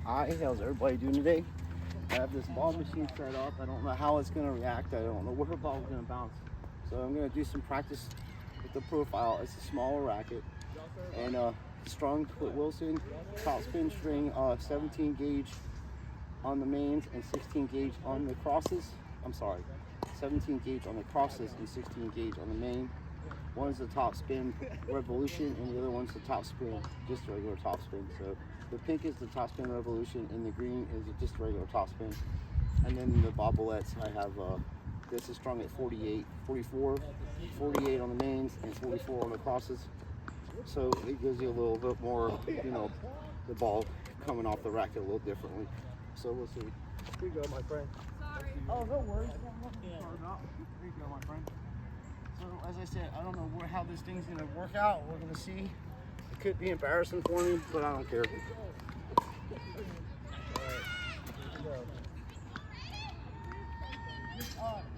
Hi, how's everybody doing today? I have this ball machine set up. I don't know how it's going to react. I don't know where the ball is going to bounce. So I'm going to do some practice with the profile. It's a smaller racket and strung with Wilson, top spin string, 17 gauge on the mains and 16 gauge on the crosses. I'm sorry, 17 gauge on the crosses and 16 gauge on the main. One is the top spin revolution and the other one's the top spin, just regular top spin. So the pink is the top spin revolution and the green is just regular top spin. And then the bobblettes, I have this is strung at 48, 44, 48 on the mains and 44 on the crosses. So it gives you a little bit more, you know, the ball coming off the racket a little differently. So we'll see. Here you go, my friend. Sorry. Oh, no worries. Here you go, my friend. So as I said, I don't know how this thing's gonna work out. We're gonna see. It could be embarrassing for me, but I don't care. All right, here we go.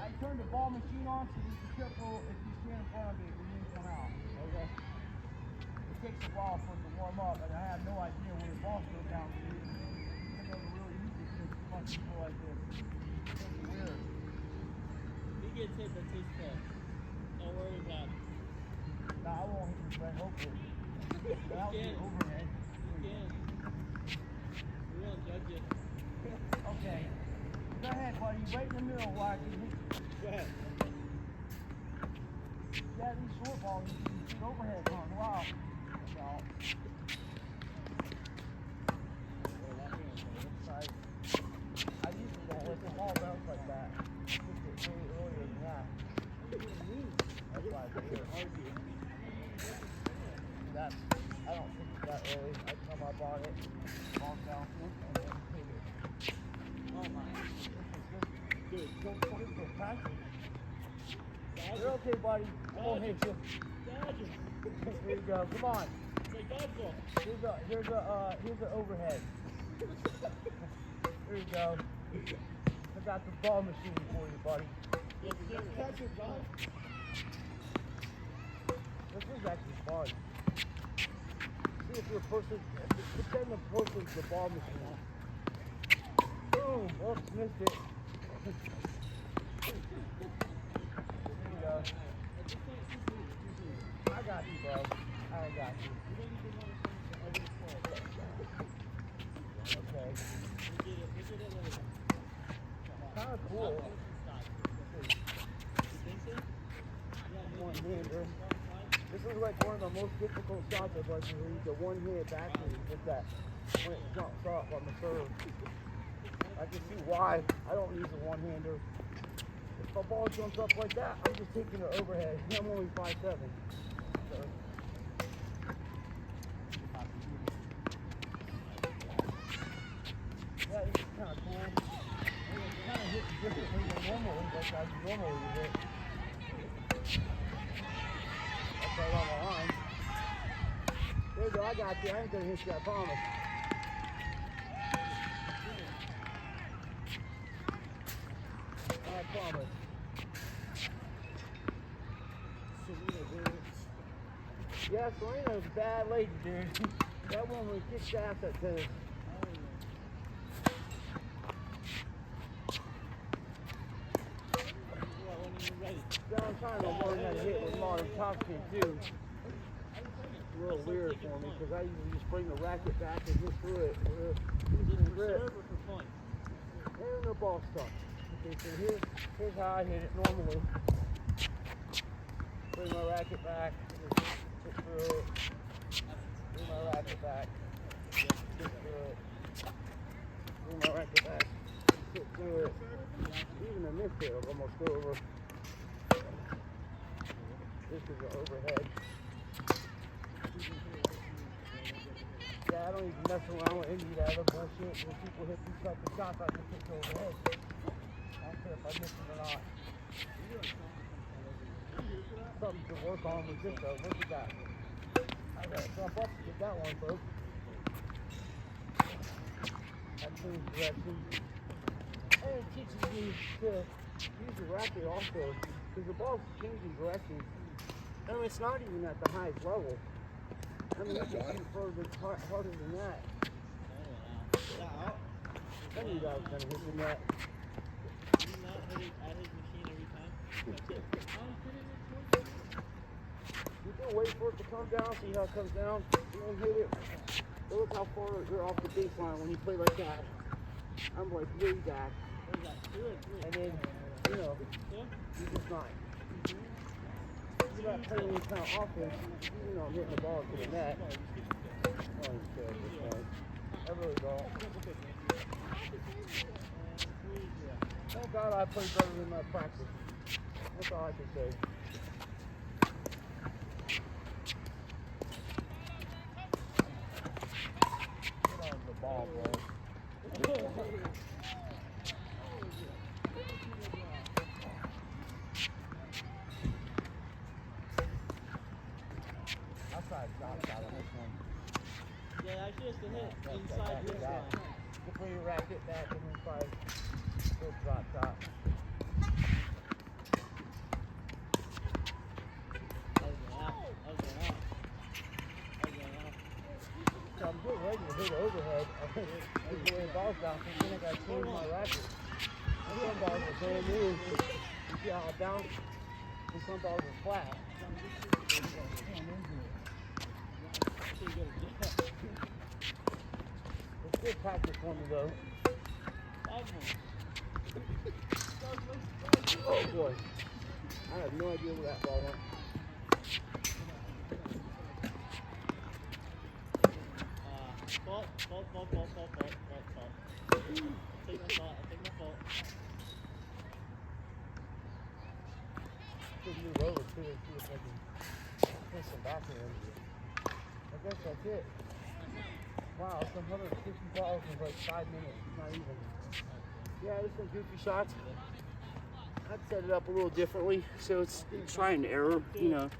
I turned the ball machine on, so just be careful if you stand in front of it when you come out. Okay. It takes a while for it to warm up, and I have no idea where the ball's going down to. I never really used it to punch people like this. It's weird. He gets hit, that's his fault. Don't worry about it. Nah, I won't hit your friend, hopefully. That'll be overhead. You can. We won't judge you. Okay. Go ahead, buddy. Right in the middle, why can you? Go ahead. Yeah, these short balls, you can shoot overhead on. Wow. That's all. Right. I usually don't let the ball bounce like that. Just get way earlier than that. That's why I do it. That's, I don't think it's that early. I come up on it, ball down, and then hit it. Oh my. This is good. Don't put it for practice. You're okay, buddy. I won't hit you. Here you go. Come on. It's like dodgeball. Here's an overhead. Here you go. I got the ball machine for you, buddy. Catch it, John. This is actually fun. See if you're pushing, pretend the person's the ball machine. Boom! Oops, missed it. There you go. I got you, bro. I got you. Okay. Kind of cool. One-hander. This is like one of the most difficult shots I've ever used. The one-handed backhand with that when it jumps up on the serve. I can see why I don't use a one-hander. If a ball jumps up like that, I'm just taking it overhead. I'm only 5'7". So. Yeah, it's kind of cool. It's kind of hitting differently than normally, like I normally hit. That's right on the line. There you go, I got you. I ain't gonna hit you, I promise. I promise. Yeah, Selena's a bad lady, dude. That woman kicks ass at tennis. Yeah, I'm trying to learn how to hit with modern topspin too. It's a little weird for me because I usually just bring the racket back and hit through it. Serve or for fun? And the ball stuck. Okay, so here's how I hit it normally. Bring my racket back, hit through it. Bring my racket back, hit through it. Bring my racket back, hit through it. Even in this hit, I'll almost go over. This is an overhead. Yeah, I don't even mess around with any of that other bullshit. When people hit these type of shots, I just hit the overhead. I don't care if I miss it or not. Something to work on with this though. Look at that. I gotta jump up to get that one, folks. That changed direction. And it teaches me to use the racket also, because the ball's changing direction. I mean, it's not even at the highest level. I mean, you can shoot further, harder than that. I knew that was gonna hit the net. He's not hitting at his machine every time. That's it. You can wait for it to come down, see how it comes down, and then hit it. But look how far you're off the baseline when you play like that. I'm like way back. What is that, 2 or 3? And then, you know, you're just not. You're not playing any kind of offense. You know, I'm hitting the ball to the net. Oh, he's terrible, man. I really don't. Thank God I play better than my practice. That's all I can say. Get on the ball, bro. Outside on this one. Yeah, I should have hit inside this line. Before you rack it back and then try go drop top. So I'm getting ready to hit overhead. I'm getting balls down, so then I got to change my racket. And some balls are brand new. You see how it bounced? And some balls are flat. It's good practice for me though. Oh boy. I have no idea where that ball went. Fault. Take my fault. Should move over too and see if I can push some back in. I guess that's it. Wow, it's 150 balls in like 5 minutes. Not even. Yeah, there's some goofy shots. I'd set it up a little differently, so it's try and error. You know, you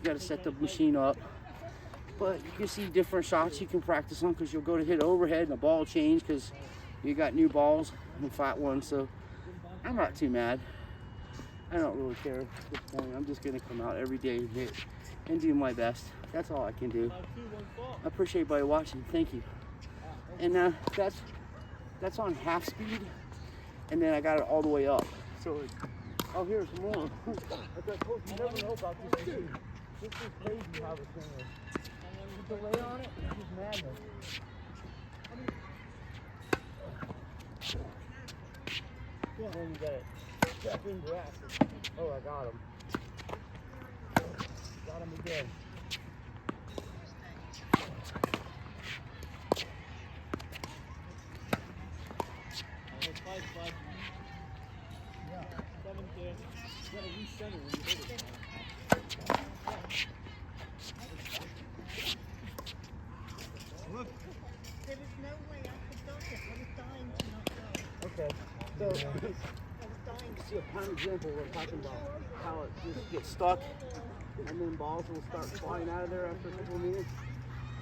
got to set the machine up. But you can see different shots you can practice on because you'll go to hit overhead and the ball will change because you got new balls and flat ones. So I'm not too mad. I don't really care at this point. I'm just going to come out every day and hit and do my best. That's all I can do. I appreciate everybody watching. Thank you. And that's on half speed, and then I got it all the way up. So, oh, here's more. Like I told you, never know about this machine. This is crazy how this thing is. The delay on it is just madness. Then you got it. Step into that. Oh, I got him. Got him again. Yeah. 7-2. You gotta recenter when you hit it. Look. There was no way I could dodge it. I was dying to not go. Okay. So, I was dying to see a prime example we're talking about how it just gets stuck and then balls will start flying out of there after a couple of minutes.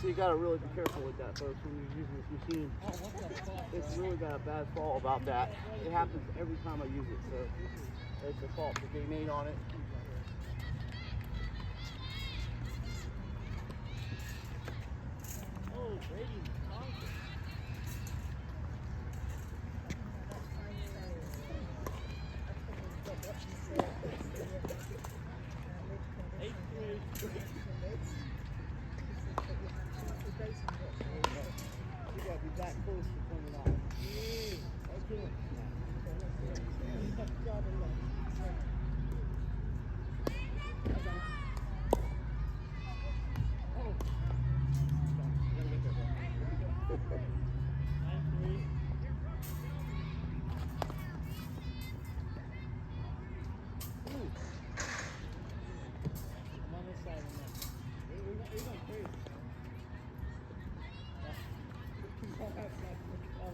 So you gotta really be careful with that, folks, when you're using this machine. It's really got a bad fall about that. It happens every time I use it, so it's a fault that they made on it. Oh, Brady. You gotta be that close to coming off. Okay.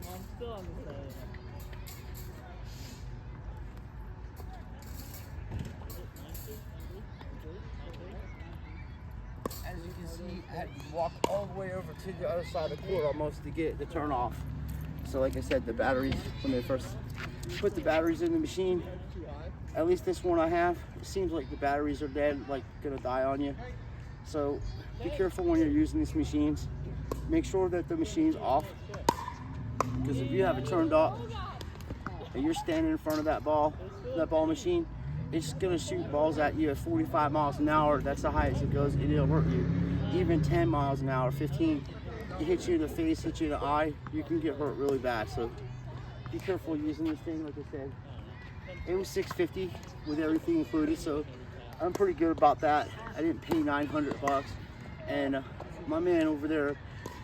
I'm still on the side. As you can see, I had to walk all the way over to the other side of the court almost to get it to turn off. So like I said, the batteries, when they first put the batteries in the machine, at least this one I have, it seems like the batteries are dead, like gonna die on you. So be careful when you're using these machines. Make sure that the machine's off Because if you have it turned off and you're standing in front of that ball machine, it's gonna shoot balls at you at 45 miles an hour. That's the highest it goes, and it'll hurt you. Even 10 miles an hour, 15, it hits you in the face, hits you in the eye, you can get hurt really bad. So be careful using this thing. Like I said, it was $650 with everything included, so I'm pretty good about that. I didn't pay $900, and my man over there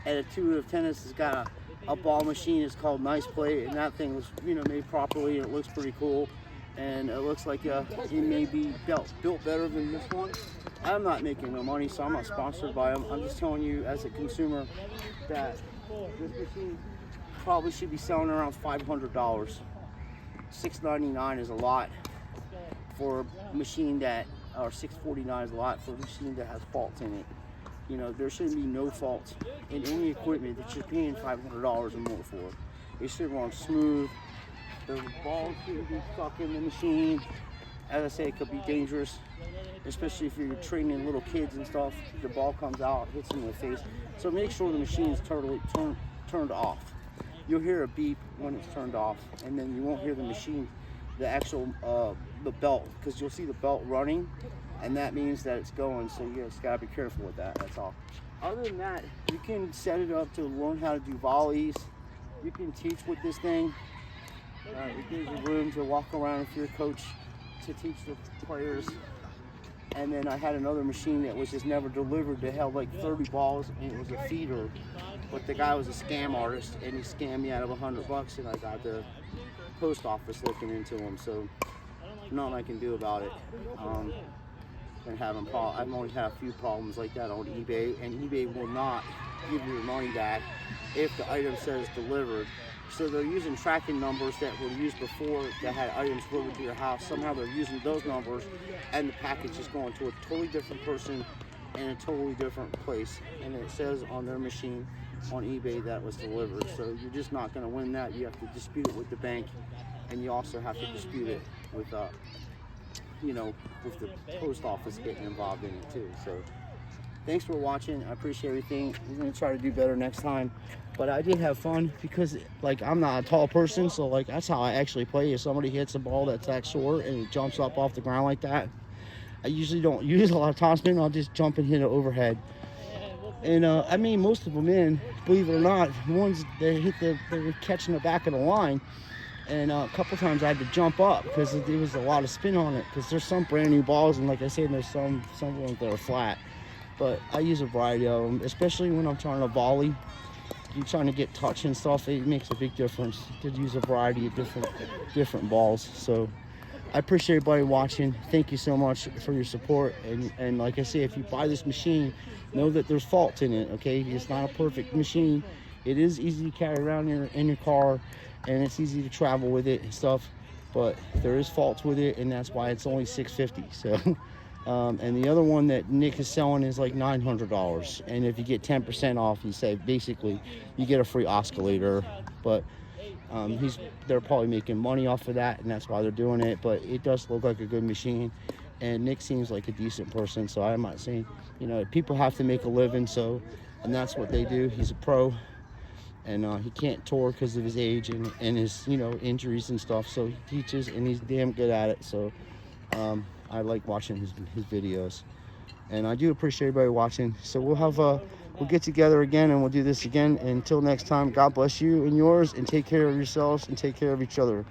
at Intuitive Tennis has got a ball machine. It's called Nice Play, and that thing was, you know, made properly, and it looks pretty cool. And it looks like it may be built better than this one. I'm not making no money, so I'm not sponsored by them. I'm just telling you as a consumer that this machine probably should be selling around $500. $699 is a lot for a machine that, or $649 is a lot for a machine that has faults in it. You know, there shouldn't be no faults in any equipment that you're paying $500 or more for. It should run smooth. The ball shouldn't be stuck in the machine. As I say, it could be dangerous, especially if you're training little kids and stuff. The ball comes out, hits them in the face. So make sure the machine is totally turned off. You'll hear a beep when it's turned off, and then you won't hear the machine, the actual the belt, because you'll see the belt running, and that means that it's going. So you just gotta be careful with that. That's all. Other than that, you can set it up to learn how to do volleys. You can teach with this thing. It gives you room to walk around if you're a coach to teach the players. And then I had another machine that was just never delivered that held like 30 balls, and it was a feeder. But the guy was a scam artist, and he scammed me out of $100, and I got the post office looking into him. So nothing I can do about it. I've only had a few problems like that on eBay, and eBay will not give you your money back if the item says delivered. So they're using tracking numbers that were used before that had items delivered to your house. Somehow they're using those numbers, and the package is going to a totally different person in a totally different place. And it says on their machine on eBay that was delivered. So you're just not going to win that. You have to dispute it with the bank, and you also have to dispute it with, with the post office getting involved in it too. So thanks for watching. I appreciate everything. We're going to try to do better next time. But I did have fun because, like, I'm not a tall person, so, like, that's how I actually play. If somebody hits a ball that's that short and it jumps up off the ground like that, I usually don't use a lot of topspin. I'll just jump and hit it overhead. And, I mean, most of them in, believe it or not, the ones that they were catching the back of the line. And a couple times I had to jump up because there was a lot of spin on it. Because there's some brand new balls, and like I said, there's some ones that are flat. But I use a variety of them, especially when I'm trying to volley. You're trying to get touch and stuff. It makes a big difference to use a variety of different balls. So I appreciate everybody watching. Thank you so much for your support. And like I say, if you buy this machine, know that there's faults in it. Okay, it's not a perfect machine. It is easy to carry around in your car, and it's easy to travel with it and stuff. But there is faults with it, and that's why it's only $650. So. And the other one that Nick is selling is like $900, and if you get 10% off, you say basically you get a free oscillator. But they're probably making money off of that, and that's why they're doing it. But it does look like a good machine, and Nick seems like a decent person. So I'm not saying, people have to make a living, and that's what they do. He's a pro, and he can't tour because of his age and his injuries and stuff. So he teaches, and he's damn good at it. So I like watching his videos, and I do appreciate everybody watching. So we'll get together again, and we'll do this again. And until next time, God bless you and yours, and take care of yourselves and take care of each other.